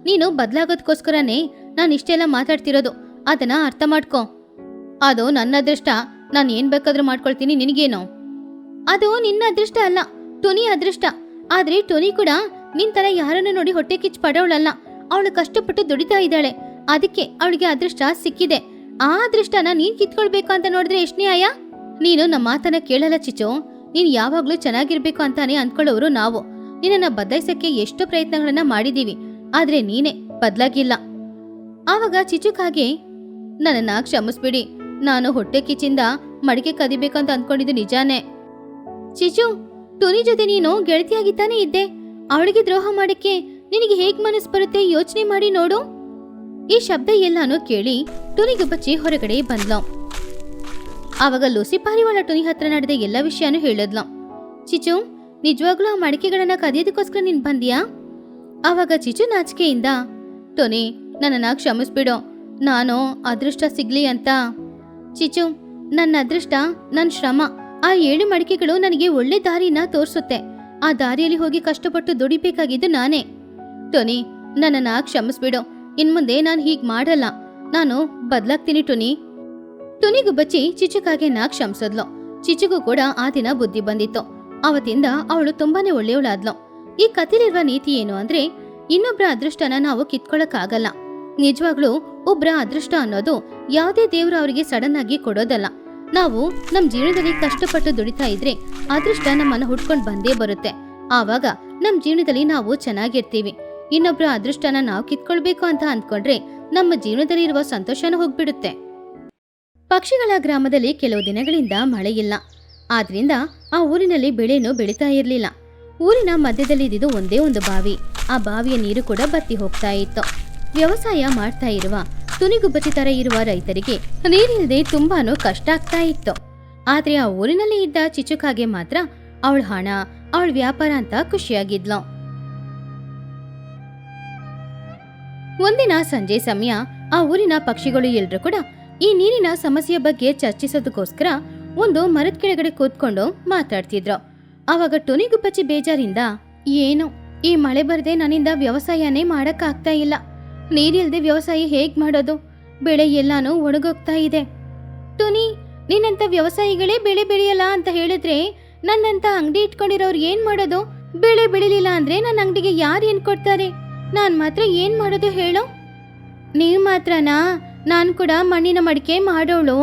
ನೀನು ಬದಲಾಗೋದಕ್ಕೋಸ್ಕರನೇ ನಾನು ಇಷ್ಟೆಲ್ಲ ಮಾತಾಡ್ತಿರೋದು. ಅದನ್ನ ಅರ್ಥ ಮಾಡ್ಕೊ. ಅದು ನನ್ನ ಅದೃಷ್ಟ. ನಾನು ಏನ್ ಬೇಕಾದ್ರೂ ಮಾಡ್ಕೊಳ್ತೀನಿ, ನಿನಗೇನು? ಅದು ನಿನ್ನ ಅದೃಷ್ಟ ಅಲ್ಲ, ಟುನಿ ಅದೃಷ್ಟ. ಆದ್ರೆ ಟುನಿ ಕೂಡ ನಿನ್ ತರ ಯಾರನ್ನು ನೋಡಿ ಹೊಟ್ಟೆ ಕಿಚ್ಚು ಪಡೋಳಲ್ಲ. ಅವಳು ಕಷ್ಟಪಟ್ಟು ದುಡಿತಾ ಇದ್ದಾಳೆ. ಅದಕ್ಕೆ ಅವಳಿಗೆ ಅದೃಷ್ಟ ಸಿಕ್ಕಿದೆ. ಆ ಅದೃಷ್ಟನ ನೀನ್ ಕಿತ್ಕೊಳ್ಬೇಕು ಅಂತ ನೋಡಿದ್ರೆ ಎಷ್ಟ್ ನ್ಯಾಯ? ನೀನು ನಮ್ಮ ಮಾತನ್ನ ಕೇಳಲ್ಲ ಚಿಚು. ನೀನ್ ಯಾವಾಗ್ಲೂ ಚೆನ್ನಾಗಿರ್ಬೇಕು ಅಂತಾನೆ ಅಂದ್ಕೊಳ್ಳೋರು ನಾವು. ನಿನ್ನನ್ನ ಬದಲಾಯಿಸಕ್ಕೆ ಎಷ್ಟೋ ಪ್ರಯತ್ನಗಳನ್ನ ಮಾಡಿದೀವಿ, ಆದ್ರೆ ನೀನೇ ಬದಲಾಗಿಲ್ಲ. ಆವಾಗ ಚಿಚುಕಾಗೆ, ನನ್ನನ್ನ ಕ್ಷಮಿಸ್ಬಿಡಿ, ನಾನು ಹೊಟ್ಟೆ ಕಿಚ್ಚಿಂದ ಮಡಿಕೆ ಕದಿಬೇಕಂತ ಅಂದ್ಕೊಂಡಿದ್ದು ನಿಜಾನೇ. ಚಿಚು, ಟುನಿ ಜೊತೆ ನೀನು ಗೆಳತಿಯಾಗಿದ್ದಾನೆ ಇದ್ದೆ. ಅವಳಿಗೆ ದ್ರೋಹ ಮಾಡಕ್ಕೆ ನಿನಗೆ ಹೇಗ್ ಮನಸ್ಸು ಬರುತ್ತೆ ಯೋಚನೆ ಮಾಡಿ ನೋಡು. ಈ ಶಬ್ದ ಎಲ್ಲಾನು ಕೇಳಿ ಟುನಿ ಗುಬ್ಬಚ್ಚಿ ಹೊರಗಡೆ ಬಂದ್ಲು. ಆವಾಗ ಲೂಸಿ ಪಾರಿವಾಳ ಟುನಿ ಹತ್ರ ನಡೆದ ಎಲ್ಲ ವಿಷಯನೂ ಹೇಳಿದ್ಲು. ಚಿಚು, ನಿಜವಾಗ್ಲೂ ಆ ಮಡಿಕೆಗಳನ್ನ ಕದಿಯೋದಕ್ಕೋಸ್ಕರ ನೀನ್ ಬಂದ್ಯಾ? ಆವಾಗ ಚಿಚು ನಾಚಿಕೆಯಿಂದ, ಟುನಿ, ನನ್ನನ್ನ ಕ್ಷಮಿಸ್ಬಿಡು, ನಾನು ಅದೃಷ್ಟ ಸಿಗ್ಲಿ ಅಂತ. ಚಿಚು, ನನ್ನ ಅದೃಷ್ಟ ನನ್ನ ಶ್ರಮ. ಆ 7 ಮಡಿಕೆಗಳು ನನಗೆ ಒಳ್ಳೆ ದಾರಿನ ತೋರಿಸುತ್ತೆ. ಆ ದಾರಿಯಲ್ಲಿ ಹೋಗಿ ಕಷ್ಟಪಟ್ಟು ದುಡಿಬೇಕಾಗಿದ್ದು ನಾನೇ. ಟೊನಿ, ನನ್ನನ್ನ ಕ್ಷಮಿಸ್ಬಿಡು. ಇನ್ಮುಂದೆ ನಾನು ಹೀಗ್ ಮಾಡಲ್ಲ. ನಾನು ಬದ್ಲಾಗ್ತೀನಿ ಟೊನಿ. ಟೊನಿಗುಬ್ಬಚ್ಚಿ ಚಿಚುಕಾಗೆ ಕ್ಷಮಿಸಿದ್ಲು. ಚಿಚುಗೂ ಕೂಡ ಆ ದಿನ ಬುದ್ಧಿ ಬಂದಿತ್ತು. ಅವತ್ತಿಂದ ಅವಳು ತುಂಬಾನೇ ಒಳ್ಳೆಯವಳಾದ್ಲು. ಈ ಕಥೆಲಿರುವ ನೀತಿ ಏನು ಅಂದ್ರೆ, ಇನ್ನೊಬ್ರ ಅದೃಷ್ಟನ ನಾವು ಕಿತ್ಕೊಳಕ್ಕಾಗಲ್ಲ. ನಿಜವಾಗ್ಲೂ ಒಬ್ರ ಅದೃಷ್ಟ ಅನ್ನೋದು ಯಾವುದೇ ದೇವ್ರು ಅವರಿಗೆ ಸಡನ್ ಆಗಿ ಕೊಡೋದಲ್ಲ. ನಾವು ನಮ್ ಜೀವನದಲ್ಲಿ ಕಷ್ಟಪಟ್ಟು ದುಡಿತಾ ಇದ್ರೆ ಅದೃಷ್ಟ ನಮ್ಮನ್ನ ಹುಡ್ಕೊಂಡ್ ಬಂದೇ ಬರುತ್ತೆ. ಆವಾಗ ನಮ್ ಜೀವನದಲ್ಲಿ ನಾವು ಚೆನ್ನಾಗಿರ್ತೀವಿ. ಇನ್ನೊಬ್ರ ಅದೃಷ್ಟನ ನಾವು ಕಿತ್ಕೊಳ್ಬೇಕು ಅಂತ ಅಂದ್ಕೊಂಡ್ರೆ ನಮ್ಮ ಜೀವನದಲ್ಲಿ ಇರುವ ಸಂತೋಷನ ಹೋಗ್ಬಿಡುತ್ತೆ. ಪಕ್ಷಿಗಳ ಗ್ರಾಮದಲ್ಲಿ ಕೆಲವು ದಿನಗಳಿಂದ ಮಳೆ ಇಲ್ಲ. ಆದ್ರಿಂದ ಆ ಊರಿನಲ್ಲಿ ಬೆಳೆನೂ ಬೆಳೀತಾ ಇರ್ಲಿಲ್ಲ. ಊರಿನ ಮಧ್ಯದಲ್ಲಿ ಇದ್ದಿದ್ದು ಒಂದೇ ಒಂದು ಬಾವಿ. ಆ ಬಾವಿಯ ನೀರು ಕೂಡ ಬತ್ತಿ ಹೋಗ್ತಾ ಇತ್ತು. ವ್ಯವಸಾಯ ಮಾಡ್ತಾ ಇರುವ ತುನಿಗುಬ್ಬಚ್ಚಿ ತರ ಇರುವ ರೈತರಿಗೆ ನೀರಿಲ್ಲದೆ ತುಂಬಾನು ಕಷ್ಟ ಆಗ್ತಾ ಇತ್ತು. ಆದ್ರೆ ಆ ಊರಿನಲ್ಲಿ ಇದ್ದ ಚಿಚುಕಾಗೆ ಮಾತ್ರ ಅವಳ ಹಣ, ಅವಳ ವ್ಯಾಪಾರ ಅಂತ ಖುಷಿಯಾಗಿದ್ಲು. ಒಂದಿನ ಸಂಜೆ ಸಮಯ ಆ ಊರಿನ ಪಕ್ಷಿಗಳು ಎಲ್ರು ಕೂಡ ಈ ನೀರಿನ ಸಮಸ್ಯೆಯ ಬಗ್ಗೆ ಚರ್ಚಿಸೋದಕ್ಕೋಸ್ಕರ ಒಂದು ಮರದ ಕೆಳಗಡೆ ಕೂತ್ಕೊಂಡು ಮಾತಾಡ್ತಿದ್ರು. ಆವಾಗ ಟೊನಿಗುಬ್ಬಚ್ಚಿ ಬೇಜಾರಿಂದ, ಏನು ಈ ಮಳೆ ಬರದೆ ನನ್ನಿಂದ ವ್ಯವಸಾಯನೇ ಮಾಡಕ್ ಆಗ್ತಾ ಇಲ್ಲ. ನೀರಿಲ್ದೆ ವ್ಯವಸಾಯ ಹೇಗ್ ಮಾಡೋದು? ಬೆಳೆ ಎಲ್ಲಾನು ಒಣಗೋಗ್ತಾ ಇದೆ. ಟೊನಿ, ನಿನ್ನಂತ ವ್ಯವಸಾಯಿಗಳೇ ಬೆಳೆ ಬೆಳೆಯಲ್ಲ ಅಂತ ಹೇಳಿದ್ರೆ ನನ್ನಂತ ಅಂಗಡಿ ಇಟ್ಕೊಂಡಿರೋರು ಏನ್ ಮಾಡೋದು? ಬೆಳೆ ಬೆಳಿಲಿಲ್ಲ ಅಂದ್ರೆ ನನ್ನ ಅಂಗಡಿಗೆ ಯಾರು ಏನ್ ಕೊಡ್ತಾರೆ? ನಾನ್ ಮಾತ್ರ ಏನ್ ಮಾಡೋದು ಹೇಳು? ನೀವ್ ಮಾತ್ರನಾ? ನಾನ್ ಕೂಡ ಮಣ್ಣಿನ ಮಡಿಕೆ ಮಾಡೋಳು.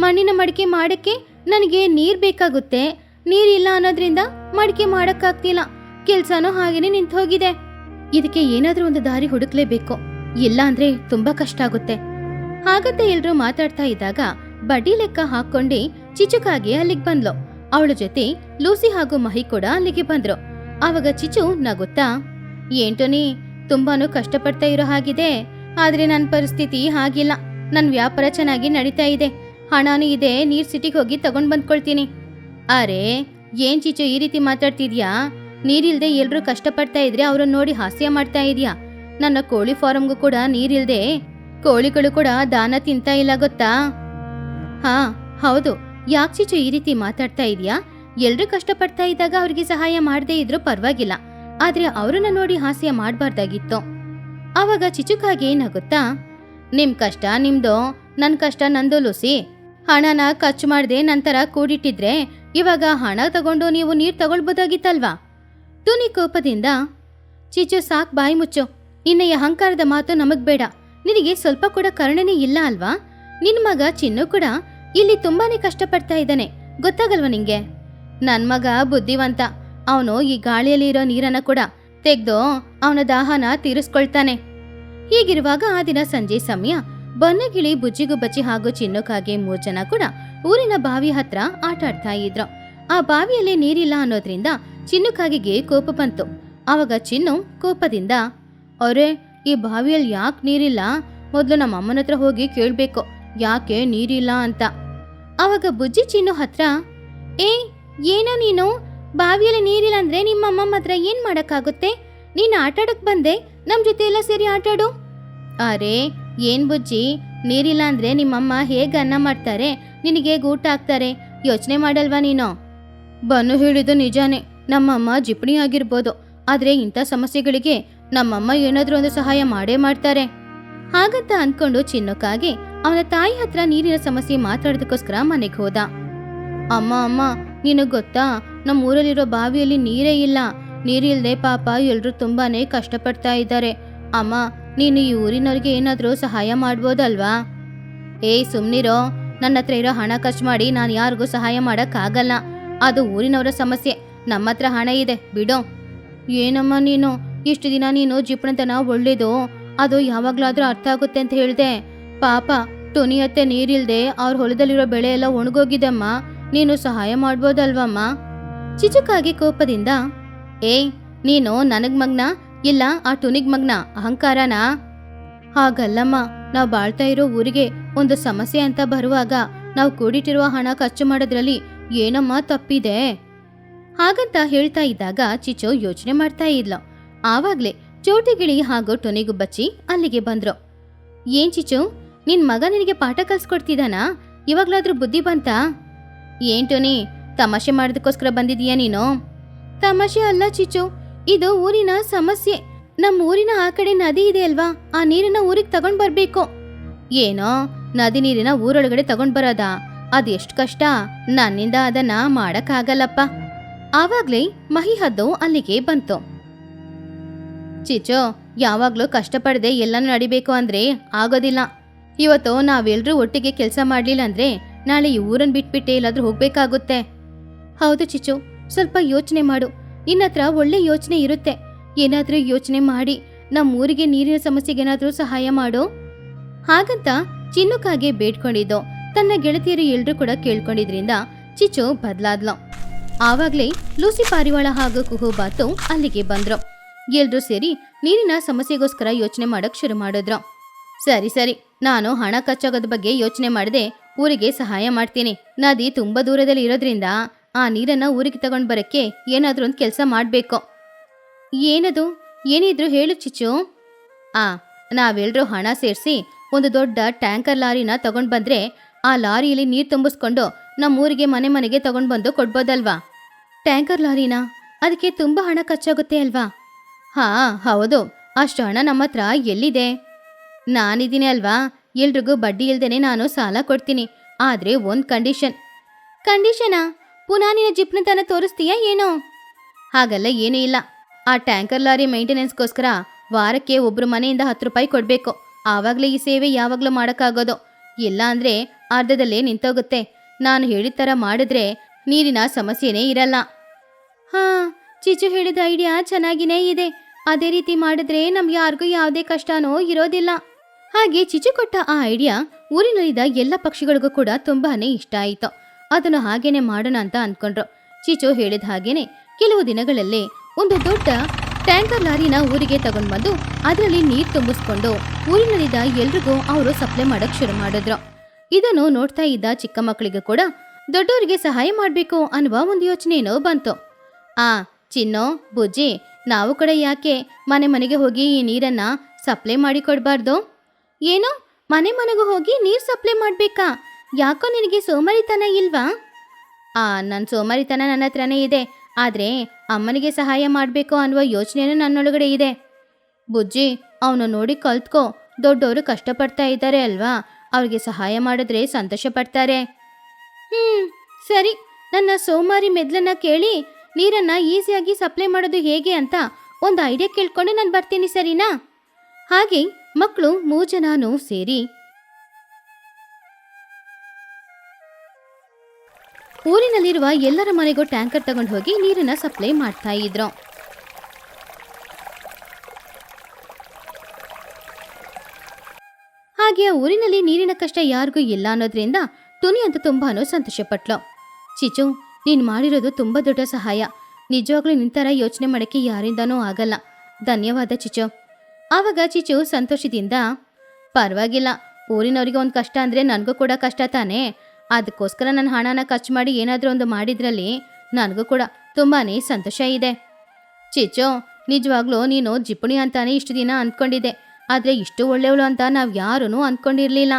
ಮಣ್ಣಿನ ಮಡಿಕೆ ಮಾಡಕ್ಕೆ ನನಗೆ ನೀರ್ ಬೇಕಾಗುತ್ತೆ. ನೀರಿಲ್ಲ ಅನ್ನೋದ್ರಿಂದ ಮಡಿಕೆ ಮಾಡಕ್ಕಾಗ್ತಿಲ್ಲ. ಕೆಲ್ಸನೂ ಹಾಗೇನೆ ನಿಂತು ಹೋಗಿದೆ. ಇದಕ್ಕೆ ಏನಾದ್ರೂ ಒಂದು ದಾರಿ ಹುಡುಕ್ಲೇಬೇಕು. ಇಲ್ಲ ಅಂದ್ರೆ ತುಂಬಾ ಕಷ್ಟ ಆಗುತ್ತೆ. ಹಾಗಂತ ಎಲ್ರೂ ಮಾತಾಡ್ತಾ ಇದ್ದಾಗ ಬಡ್ಡಿ ಲೆಕ್ಕ ಹಾಕೊಂಡೆ ಚಿಚುಕಾಗೆ ಅಲ್ಲಿಗೆ ಬಂದ್ಲು. ಅವಳ ಜೊತೆ ಲೂಸಿ ಹಾಗೂ ಮಹಿ ಕೂಡ ಅಲ್ಲಿಗೆ ಬಂದ್ರು. ಆವಾಗ ಚಿಚು ನಗುತ್ತಾ, ಏಂಟೋನಿ, ತುಂಬಾನು ಕಷ್ಟಪಡ್ತಾ ಇರೋ ಹಾಗಿದೆ. ಆದ್ರೆ ನನ್ನ ಪರಿಸ್ಥಿತಿ ಹಾಗಿಲ್ಲ. ನನ್ ವ್ಯಾಪಾರ ಚೆನ್ನಾಗಿ ನಡೀತಾ ಇದೆ. ಹಣನೂ ಇದೆ. ನೀರ್ ಸಿಟಿಗೆ ಹೋಗಿ ತಗೊಂಡ್ ಬಂದ್ಕೊಳ್ತೀನಿ. ಅರೆ, ಏನ್ ಚಿಚು ಈ ರೀತಿ ಮಾತಾಡ್ತಿದ್ಯಾ? ನೀರಿಲ್ದೆ ಎಲ್ರೂ ಕಷ್ಟಪಡ್ತಾ ಇದ್ರೆ ಅವ್ರನ್ನ ನೋಡಿ ಹಾಸ್ಯ ಮಾಡ್ತಾ ಇದೀಯಾ? ನನ್ನ ಕೋಳಿ ಫಾರಂಗೂ ಕೂಡ ನೀರಿಲ್ದೆ ಕೋಳಿಗಳು ಕೂಡ ದಾನ ತಿಂತಾ ಇಲ್ಲ ಗೊತ್ತಾ? ಹಾ ಹೌದು. ಯಾಕೆ ಚಿಚು ಈ ರೀತಿ ಮಾತಾಡ್ತಾ ಇದೀಯಾ? ಎಲ್ರೂ ಕಷ್ಟಪಡ್ತಾ ಇದ್ದಾಗ ಅವ್ರಿಗೆ ಸಹಾಯ ಮಾಡದೇ ಇದ್ರೂ ಪರವಾಗಿಲ್ಲ. ಆದ್ರೆ ಅವ್ರನ್ನ ನೋಡಿ ಹಾಸ್ಯ ಮಾಡ್ಬಾರ್ದಾಗಿತ್ತು. ಆವಾಗ ಚಿಚುಕಾಗೆ ನಗುತ್ತಾ, ನಿಮ್ ಕಷ್ಟ ನಿಮ್ದು, ನನ್ ಕಷ್ಟ ನಂದು ಲೂಸಿ. ಹಣನ ಖರ್ಚು ಮಾಡದೆ ನಂತರ ಕೂಡಿಟ್ಟಿದ್ರೆ ಇವಾಗ ಹಣ ತಗೊಂಡು ನೀವು ನೀರ್ ತಗೊಳ್ಬೋದಾಗಿತ್ತಲ್ವಾ? ಟುನಿ ಕೋಪದಿಂದ, ಚಿಚು ಸಾಕ್, ಬಾಯಿ ಮುಚ್ಚು. ನಿನ್ನ ಈ ಅಹಂಕಾರದ ಮಾತು ನಮಗ್ ಬೇಡ. ನಿನಗೆ ಸ್ವಲ್ಪ ಕೂಡ ಕರುಣೆನೇ ಇಲ್ಲ ಅಲ್ವಾ? ನಿನ್ ಮಗ ಚಿನ್ನು ಕೂಡ ಇಲ್ಲಿ ತುಂಬಾನೇ ಕಷ್ಟಪಡ್ತಾ ಇದ್ದಾನೆ, ಗೊತ್ತಾಗಲ್ವಾ ನಿಂಗೆ? ನನ್ ಮಗ ಬುದ್ಧಿವಂತ. ಅವನು ಈ ಗಾಳಿಯಲ್ಲಿ ಇರೋ ನೀರನ್ನ ಕೂಡ ತೆಗ್ದು ಅವನ ದಾಹನ ತೀರಿಸ್ಕೊಳ್ತಾನೆ. ಹೀಗಿರುವಾಗ ಆ ದಿನ ಸಂಜೆ ಸಮಯ ಬನ್ನಗಿಳಿ, ಬುಜ್ಜಿಗುಬ್ಬಚ್ಚಿ ಹಾಗೂ ಚಿನ್ನುಕಾಗೆ 3 ಜನ ಕೂಡ ಊರಿನ ಬಾವಿ ಹತ್ರ ಆಟ ಆಡ್ತಾ ಇದ್ರು. ಆ ಬಾವಿಯಲ್ಲಿ ನೀರಿಲ್ಲ ಅನ್ನೋದ್ರಿಂದ ಚಿನ್ನುಕಾಗೆಗೆ ಕೋಪ ಬಂತು. ಆವಾಗ ಚಿನ್ನು ಕೋಪದಿಂದ, ಅರೆ, ಈ ಬಾವಿಯಲ್ಲಿ ಯಾಕೆ ನೀರಿಲ್ಲ? ಮೊದಲು ನಮ್ಮ ಅಮ್ಮನ ಹತ್ರ ಹೋಗಿ ಕೇಳ್ಬೇಕು ಯಾಕೆ ನೀರಿಲ್ಲ ಅಂತ. ಆವಾಗ ಬುಜ್ಜಿ ಚಿನ್ನು ಹತ್ರ, ಏನೋ ನೀನು? ಬಾವಿಯಲ್ಲಿ ನೀರಿಲ್ಲ ಅಂದ್ರೆ ನಿಮ್ಮ ಅಮ್ಮಮ್ಮ ಹತ್ರ ಏನ್ ಮಾಡಕ್ಕಾಗುತ್ತೆ? ನೀನು ಆಟಾಡಕ್ ಬಂದೆ, ನಮ್ ಜೊತೆ ಎಲ್ಲ ಸೇರಿ ಆಟಾಡು. ಅರೆ ಏನ್ ಬುಜ್ಜಿ, ನೀರಿಲ್ಲ ಅಂದ್ರೆ ನಿಮ್ಮಮ್ಮ ಹೇಗೆ ಅನ್ನ ಮಾಡ್ತಾರೆ, ನಿನಗೆ ಊಟ ಹಾಕ್ತಾರೆ, ಯೋಚನೆ ಮಾಡಲ್ವಾ ನೀನು? ಬನ್ನು ಹೇಳಿದ್ದು ನಿಜಾನೇ. ನಮ್ಮಮ್ಮ ಜಿಪಣಿ ಆಗಿರ್ಬೋದು, ಆದ್ರೆ ಇಂಥ ಸಮಸ್ಯೆಗಳಿಗೆ ನಮ್ಮಮ್ಮ ಏನಾದ್ರೂ ಒಂದು ಸಹಾಯ ಮಾಡೇ ಮಾಡ್ತಾರೆ. ಹಾಗಂತ ಅಂದ್ಕೊಂಡು ಚಿನ್ನುಕಾಗೆ ಅವನ ತಾಯಿ ಹತ್ರ ನೀರಿನ ಸಮಸ್ಯೆ ಮಾತಾಡೋದಕ್ಕೋಸ್ಕರ ಮನೆಗೆ ಹೋದ. ಅಮ್ಮ, ನಿನಗ್ ಗೊತ್ತಾ, ನಮ್ಮ ಊರಲ್ಲಿರೋ ಬಾವಿಯಲ್ಲಿ ನೀರೇ ಇಲ್ಲ. ನೀರಿಲ್ದೆ ಪಾಪ ಎಲ್ರು ತುಂಬಾನೇ ಕಷ್ಟಪಡ್ತಾ ಇದ್ದಾರೆ. ಅಮ್ಮ, ನೀನು ಈ ಊರಿನವ್ರಿಗೆ ಏನಾದ್ರೂ ಸಹಾಯ ಮಾಡ್ಬೋದಲ್ವಾ? ಸುಮ್ನಿರೋ. ನನ್ನ ಹತ್ರ ಇರೋ ಹಣ ಖರ್ಚು ಮಾಡಿ ನಾನು ಯಾರಿಗೂ ಸಹಾಯ ಮಾಡಕ್ಕಾಗಲ್ಲ. ಅದು ಊರಿನವರ ಸಮಸ್ಯೆ. ನಮ್ಮ ಹತ್ರ ಹಣ ಇದೆ, ಬಿಡೋ. ಏನಮ್ಮ ನೀನು, ಇಷ್ಟು ದಿನ ನೀನು ಜಿಪಣತನ ಒಳ್ಳೇದು, ಅದು ಯಾವಾಗ್ಲಾದ್ರೂ ಅರ್ಥ ಆಗುತ್ತೆ ಅಂತ ಹೇಳ್ದೆ. ಪಾಪ ಟೊನಿಯತ್ತೆ ನೀರಿಲ್ದೆ ಅವ್ರ ಹೊಲದಲ್ಲಿರೋ ಬೆಳೆ ಎಲ್ಲ ಒಣಗೋಗಿದೆಮ್ಮ. ನೀನು ಸಹಾಯ ಮಾಡ್ಬೋದಲ್ವಮ್ಮ? ಚಿಚುಕಾಗೆ ಕೋಪದಿಂದ, ನೀನು ನನಗ್ ಮಗ್ನ ಇಲ್ಲ ಆ ಟುನಿಗ್ ಮಗ್ನ? ಅಹಂಕಾರನಾ? ಹಾಗಲ್ಲಮ್ಮ, ನಾವು ಬಾಳ್ತಾ ಇರೋ ಊರಿಗೆ ಒಂದು ಸಮಸ್ಯೆ ಅಂತ ಬರುವಾಗ ನಾವು ಕೂಡಿಟ್ಟಿರುವ ಹಣ ಖರ್ಚು ಮಾಡೋದ್ರಲ್ಲಿ ಏನಮ್ಮ ತಪ್ಪಿದೆ? ಹಾಗಂತ ಹೇಳ್ತಾ ಇದ್ದಾಗ ಚಿಚು ಯೋಚನೆ ಮಾಡ್ತಾ ಇದ್ಲು. ಆವಾಗ್ಲೇ ಚೋಟಿಗಿಳಿ ಹಾಗೂ ಟೊನಿಗುಬ್ಬಚ್ಚಿ ಅಲ್ಲಿಗೆ ಬಂದ್ರು. ಏನ್ ಚಿಚು, ನಿನ್ ಮಗ ನಿನಗೆ ಪಾಠ ಕಲ್ಸ್ಕೊಡ್ತಿದ್ದಾನಾ? ಇವಾಗ್ಲಾದ್ರೂ ಬುದ್ಧಿ ಬಂತಾ? ಏನ್ ಟೊನಿ, ತಮಾಷೆ ಮಾಡೋದಕ್ಕೋಸ್ಕರ ಬಂದಿದೀಯಾ ನೀನು? ತಮಾಷೆ ಅಲ್ಲ ಚಿಚ್ಚು, ಇದು ಊರಿನ ಸಮಸ್ಯೆ. ನಮ್ಮ ಊರಿನ ಆ ಕಡೆ ನದಿ ಇದೆ ಅಲ್ವಾ, ಆ ನೀರನ್ನ ಊರಿಗೆ ತಗೊಂಡ್ ಬರ್ಬೇಕು. ಏನೋ ನದಿ ನೀರಿನ ಊರೊಳಗಡೆ ತಗೊಂಡ್ ಬರೋದಾ? ಅದೆಷ್ಟು ಕಷ್ಟ, ನನ್ನಿಂದ ಅದನ್ನ ಮಾಡಕ್ಕಾಗಲ್ಲಪ್ಪ. ಆವಾಗ್ಲೇ ಮಹಿಹದ್ದು ಅಲ್ಲಿಗೆ ಬಂತು. ಚಿಚ್ಚೋ, ಯಾವಾಗ್ಲೂ ಕಷ್ಟಪಡದೆ ಎಲ್ಲನೂ ನಡಿಬೇಕು ಅಂದ್ರೆ ಆಗೋದಿಲ್ಲ. ಇವತ್ತು ನಾವೆಲ್ರೂ ಒಟ್ಟಿಗೆ ಕೆಲಸ ಮಾಡ್ಲಿಲ್ಲ ಅಂದ್ರೆ ನಾಳೆ ಈ ಊರನ್ ಬಿಟ್ಬಿಟ್ಟೆ ಎಲ್ಲಾದ್ರೂ ಹೋಗ್ಬೇಕಾಗುತ್ತೆ. ಹೌದು ಚಿಚ್ಚು, ಸ್ವಲ್ಪ ಯೋಚನೆ ಮಾಡು. ನಿನ್ನತ್ರ ಒಳ್ಳೆ ಯೋಚನೆ ಇರುತ್ತೆ. ಏನಾದ್ರೂ ಯೋಚನೆ ಮಾಡಿ ನಮ್ಮ ಊರಿಗೆ ನೀರಿನ ಸಮಸ್ಯೆಗೆ ಏನಾದ್ರೂ ಸಹಾಯ ಮಾಡು. ಹಾಗಂತ ಚಿನ್ನುಕಾಗೆ ಬೇಡ್ಕೊಂಡಿದ್ದು ತನ್ನ ಗೆಳತಿಯರು ಎಲ್ರೂ ಕೂಡ ಕೇಳ್ಕೊಂಡಿದ್ರಿಂದ ಚಿಚ್ಚು ಬದ್ಲಾದ್ಲು. ಆವಾಗ್ಲೇ ಲೂಸಿ ಪಾರಿವಾಳ ಹಾಗೂ ಕುಹುಬಾತು ಅಲ್ಲಿಗೆ ಬಂದ್ರು. ಎಲ್ರೂ ಸೇರಿ ನೀರಿನ ಸಮಸ್ಯೆಗೋಸ್ಕರ ಯೋಚನೆ ಮಾಡಕ್ ಶುರು ಮಾಡಿದ್ರು. ಸರಿ, ನಾನು ಹಣ ಖರ್ಚಾಗೋದ್ ಬಗ್ಗೆ ಯೋಚನೆ ಮಾಡದೆ ಊರಿಗೆ ಸಹಾಯ ಮಾಡ್ತೀನಿ. ನದಿ ತುಂಬಾ ದೂರದಲ್ಲಿ ಇರೋದ್ರಿಂದ ಆ ನೀರನ್ನ ಊರಿಗೆ ತಗೊಂಡ್ ಬರಕ್ಕೆ ಏನಾದ್ರೂ ಒಂದು ಕೆಲಸ ಮಾಡ್ಬೇಕು. ಏನದು? ಏನಿದ್ರು ಹೇಳು ಚಿಚ್ಚು. ನಾವೆಲ್ರೂ ಹಣ ಸೇರಿಸಿ ಒಂದು ದೊಡ್ಡ ಟ್ಯಾಂಕರ್ ಲಾರಿನ ತಗೊಂಡ್ ಬಂದ್ರೆ ಆ ಲಾರಿಯಲ್ಲಿ ನೀರು ತುಂಬಿಸ್ಕೊಂಡು ನಮ್ಮೂರಿಗೆ ಮನೆ ಮನೆಗೆ ತಗೊಂಡ್ ಬಂದು ಕೊಡ್ಬೋದಲ್ವಾ? ಟ್ಯಾಂಕರ್ ಲಾರಿನ? ಅದಕ್ಕೆ ತುಂಬಾ ಹಣ ಖರ್ಚಾಗುತ್ತೆ ಅಲ್ವಾ? ಹೌದು, ಅಷ್ಟು ಹಣ ನಮ್ಮ ಹತ್ರ ಎಲ್ಲಿದೆ? ನಾನಿದ್ದೀನಿ ಅಲ್ವಾ, ಎಲ್ರಿಗೂ ಬಡ್ಡಿ ಇಲ್ದೇನೆ ನಾನು ಸಾಲ ಕೊಡ್ತೀನಿ. ಆದ್ರೆ ಒಂದ್ ಕಂಡೀಷನಾ? ಪುನಃ ನಿನ್ನ ಜಿಪ್ನತನ ತೋರಿಸ್ತೀಯಾ ಏನೋ? ಹಾಗಲ್ಲ ಏನೂ ಇಲ್ಲ. ಆ ಟ್ಯಾಂಕರ್ ಲಾರಿ ಮೇಂಟೆನೆನ್ಸ್ಗೋಸ್ಕರ ವಾರಕ್ಕೆ ಒಬ್ರು ಮನೆಯಿಂದ 10 ರೂಪಾಯಿ ಕೊಡ್ಬೇಕು. ಆವಾಗ್ಲೇ ಈ ಸೇವೆ ಯಾವಾಗ್ಲೂ ಮಾಡೋಕ್ಕಾಗೋದು. ಇಲ್ಲ ಅಂದ್ರೆ ಅರ್ಧದಲ್ಲೇ ನಿಂತೋಗುತ್ತೆ. ನಾನು ಹೇಳಿದ ಥರ ಮಾಡಿದ್ರೆ ನೀರಿನ ಸಮಸ್ಯೆನೇ ಇರಲ್ಲ. ಚಿಚ್ಚು ಹೇಳಿದ ಐಡಿಯಾ ಚೆನ್ನಾಗಿನೇ ಇದೆ. ಅದೇ ರೀತಿ ಮಾಡಿದ್ರೆ ನಮ್ಗೆ ಯಾರಿಗೂ ಯಾವುದೇ ಕಷ್ಟನೋ ಇರೋದಿಲ್ಲ. ಹಾಗೆ ಚಿಚ್ಚು ಕೊಟ್ಟ ಆ ಐಡಿಯಾ ಊರಿನಲ್ಲಿದ್ದ ಎಲ್ಲ ಪಕ್ಷಿಗಳಿಗೂ ಕೂಡ ತುಂಬಾನೇ ಇಷ್ಟ ಆಯಿತು. ಅದನ್ನು ಹಾಗೇನೆ ಮಾಡೋಣ ಅಂತ ಅನ್ಕೊಂಡ್ರು. ಚಿಚ್ಚು ಹೇಳಿದ ಹಾಗೇನೆ ಕೆಲವು ದಿನಗಳಲ್ಲೇ ಒಂದು ದೊಡ್ಡ ಟ್ಯಾಂಕರ್ ಲಾರಿನ ಊರಿಗೆ ತಗೊಂಡ್ ಬಂದು ಅದರಲ್ಲಿ ನೀರು ತುಂಬಿಸ್ಕೊಂಡು ಊರಿನಲ್ಲಿದ್ದ ಎಲ್ರಿಗೂ ಅವರು ಸಪ್ಲೈ ಮಾಡಕ್ ಶುರು ಮಾಡಿದ್ರು. ಇದನ್ನು ನೋಡ್ತಾ ಇದ್ದ ಚಿಕ್ಕ ಮಕ್ಕಳಿಗೂ ಕೂಡ ದೊಡ್ಡವರಿಗೆ ಸಹಾಯ ಮಾಡ್ಬೇಕು ಅನ್ನುವ ಒಂದು ಯೋಚನೆನೋ ಬಂತು. ಚಿನ್ನೋ, ಬುಜ್ಜಿ, ನಾವು ಕೂಡ ಯಾಕೆ ಮನೆ ಮನೆಗೆ ಹೋಗಿ ಈ ನೀರನ್ನ ಸಪ್ಲೈ ಮಾಡಿ ಕೊಡ್ಬಾರ್ದು? ಏನೋ ಮನೆ ಮನೆಗೂ ಹೋಗಿ ನೀರು ಸಪ್ಲೈ ಮಾಡ್ಬೇಕಾ? ಯಾಕೋ ನಿನಗೆ ಸೋಮಾರಿತನ ಇಲ್ವಾ? ನನ್ನ ಸೋಮಾರಿತನ ನನ್ನ ಹತ್ರನೇ ಇದೆ. ಆದ್ರೆ ಅಮ್ಮನಿಗೆ ಸಹಾಯ ಮಾಡಬೇಕು ಅನ್ನುವ ಯೋಚನೆನೂ ನನ್ನೊಳಗಡೆ ಇದೆ. ಬುಜ್ಜಿ, ಅವನು ನೋಡಿ ಕಲ್ತ್ಕೋ. ದೊಡ್ಡವರು ಕಷ್ಟಪಡ್ತಾ ಇದ್ದಾರೆ ಅಲ್ವಾ, ಅವ್ರಿಗೆ ಸಹಾಯ ಮಾಡಿದ್ರೆ ಸಂತೋಷ ಪಡ್ತಾರೆ. ಸರಿ, ನನ್ನ ಸೋಮಾರಿ ಮೆದ್ಲನ್ನ ಕೇಳಿ ನೀರನ್ನ ಈಸಿಯಾಗಿ ಸಪ್ಲೈ ಮಾಡೋದು ಹೇಗೆ ಅಂತ ಒಂದು ಐಡಿಯಾ ಕೇಳ್ಕೊಂಡು ನಾನು ಬರ್ತೀನಿ, ಸರಿನಾ? ಹಾಗೆ ಮಕ್ಕಳು 3 ಜನನೂ ಸೇರಿ ಊರಿನಲ್ಲಿರುವ ಎಲ್ಲರ ಮನೆಗೂ ಟ್ಯಾಂಕರ್ ತಗೊಂಡು ಹೋಗಿ ನೀರನ್ನ ಸಪ್ಲೈ ಮಾಡ್ತಾ ಇದ್ರು. ಹಾಗೆ ಆ ಊರಿನಲ್ಲಿ ನೀರಿನ ಕಷ್ಟ ಯಾರಿಗೂ ಇಲ್ಲ ಅನ್ನೋದ್ರಿಂದ ಟುನಿ ಅಂತೂ ತುಂಬಾನು ಸಂತೋಷ ಪಟ್ಲು. ಚಿಚ್ಚು, ನೀನ್ ಮಾಡಿರೋದು ತುಂಬಾ ದೊಡ್ಡ ಸಹಾಯ. ನಿಜವಾಗ್ಲೂ ನಿಂತರ ಯೋಚನೆ ಮಾಡಕ್ಕೆ ಯಾರಿಂದನೂ ಆಗಲ್ಲ. ಧನ್ಯವಾದ ಚಿಚ್ಚು. ಆವಾಗ ಚಿಚ್ಚು ಸಂತೋಷದಿಂದ, ಪರವಾಗಿಲ್ಲ, ಊರಿನವರಿಗೆ ಒಂದು ಕಷ್ಟ ಅಂದ್ರೆ ನನಗೂ ಕೂಡ ಕಷ್ಟ ತಾನೇ. ಅದಕ್ಕೋಸ್ಕರ ನನ್ನ ಹಣನ ಖರ್ಚು ಮಾಡಿ ಏನಾದರೂ ಒಂದು ಮಾಡಿದ್ರಲ್ಲಿ ನನಗೂ ಕೂಡ ತುಂಬಾನೇ ಸಂತೋಷ ಇದೆ. ಚಿಚ್ಚು, ನಿಜವಾಗ್ಲೂ ನೀನು ಜಿಪುಣಿ ಅಂತಾನೆ ಇಷ್ಟು ದಿನ ಅಂದ್ಕೊಂಡಿದ್ದೆ. ಆದ್ರೆ ಇಷ್ಟು ಒಳ್ಳೆಯವಳು ಅಂತ ನಾವು ಯಾರೂ ಅಂದ್ಕೊಂಡಿರ್ಲಿಲ್ಲ.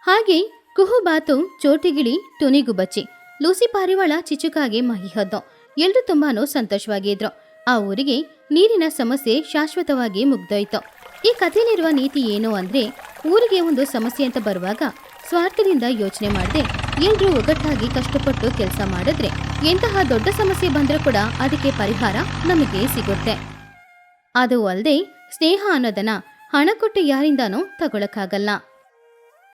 ಹಾಗೆ ಕುಹುಬಾತು, ಚೋಟಿಗಿಳಿ, ಟುನಿಗುಬಚ್ಚಿ, ಲೂಸಿ ಪಾರಿವಾಳ, ಚಿಚುಕಾಗೆ ಮಹಿಹದ್ದು ಎಲ್ರೂ ತುಂಬಾನು ಸಂತೋಷವಾಗಿದ್ರು. ಆ ಊರಿಗೆ ನೀರಿನ ಸಮಸ್ಯೆ ಶಾಶ್ವತವಾಗಿ ಮುಗ್ದೋಯ್ತು. ಈ ಕಥೆಯಲ್ಲಿರುವ ನೀತಿ ಏನು ಅಂದ್ರೆ, ಊರಿಗೆ ಒಂದು ಸಮಸ್ಯೆ ಅಂತ ಬರುವಾಗ ಸ್ವಾರ್ಥದಿಂದ ಯೋಚನೆ ಮಾಡದೆ ಎಲ್ರೂ ಒಗ್ಗಟ್ಟಾಗಿ ಕಷ್ಟಪಟ್ಟು ಕೆಲಸ ಮಾಡಿದ್ರೆ ಎಂತಹ ದೊಡ್ಡ ಸಮಸ್ಯೆ ಬಂದರೂ ಕೂಡ ಅದಕ್ಕೆ ಪರಿಹಾರ ನಮಗೆ ಸಿಗುತ್ತೆ. ಅದು ಅಲ್ಲದೆ ಸ್ನೇಹ ಅನ್ನೋದನ್ನ ಹಣ ಕೊಟ್ಟು ಯಾರಿಂದಾನೂ ತಗೊಳಕ್ಕಾಗಲ್ಲ.